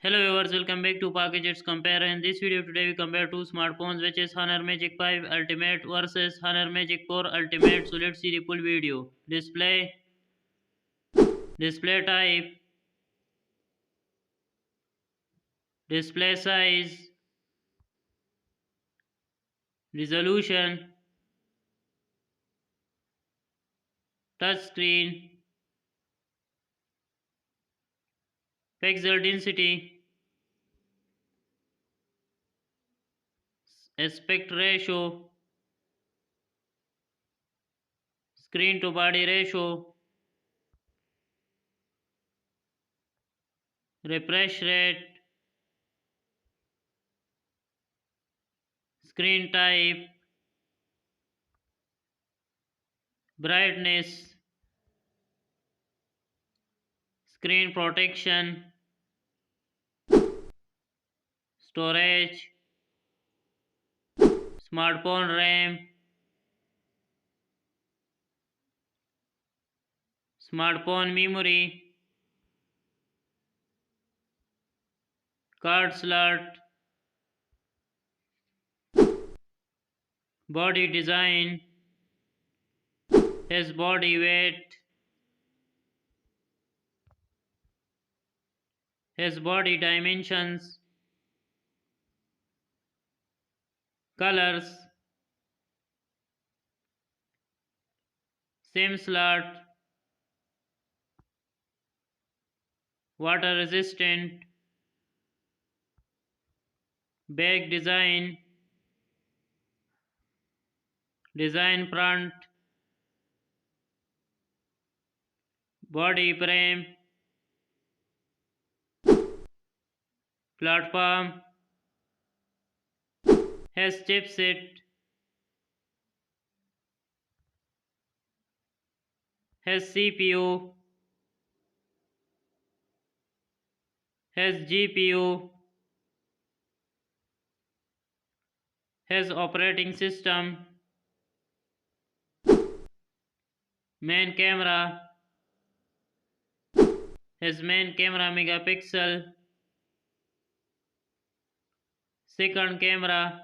Hello viewers, welcome back to Gatgets Compare. In this video today we compare two smartphones which is Honor Magic 5 Ultimate versus Honor Magic 4 Ultimate. So let's see the full video. Display type, display size, resolution, touch screen, pixel density, aspect ratio, screen to body ratio, refresh rate, screen type, brightness, screen protection, storage, smartphone RAM, smartphone memory, card slot, body design, his body weight, his body dimensions, colors, SIM slot, water resistant, back design, design front, body frame, platform, has chipset, has CPU, has GPU, has operating system, main camera, has main camera megapixel, second camera,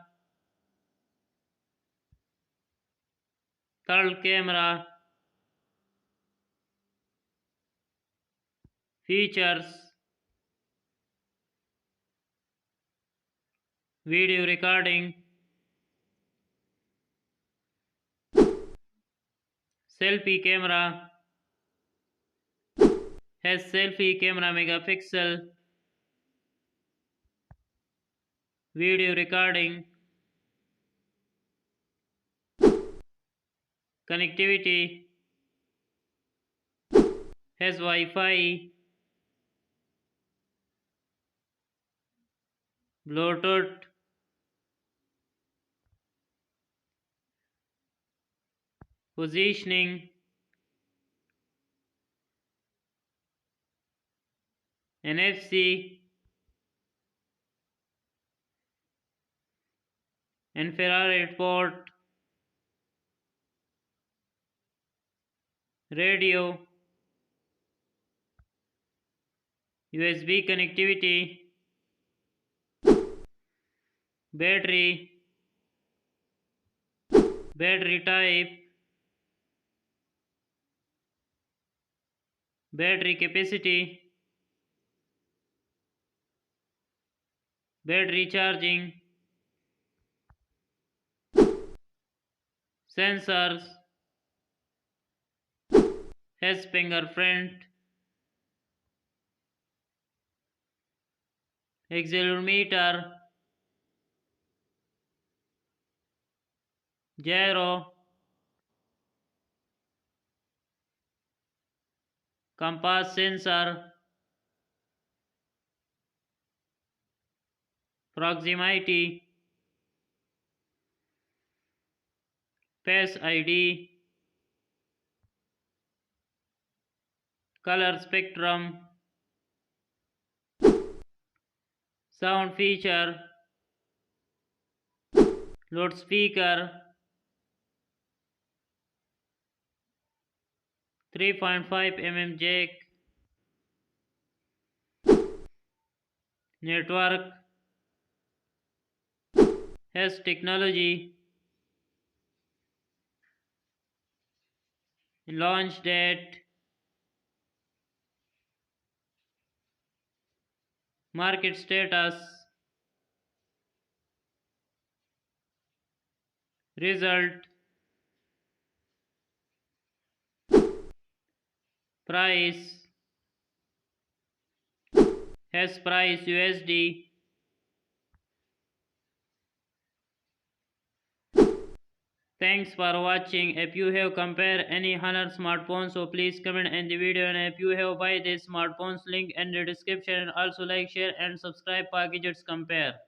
third camera, features, video recording, selfie camera, has selfie camera megapixel, video recording, connectivity, has Wi-Fi, Bluetooth, positioning, NFC, infrared port, radio, USB connectivity, battery, battery type, battery capacity, battery charging, sensors, has fingerprint, accelerometer, gyro, compass sensor, proximity, face ID, color spectrum, sound feature, loudspeaker, 3.5 mm jack, network, has technology, launch date, market status, result, price, has price USD. Thanks for watching. If you have compare any Honor smartphone, so please comment in the video, and if you have buy this smartphones, link in the description, and also like, share and subscribe for Gadgets Compare.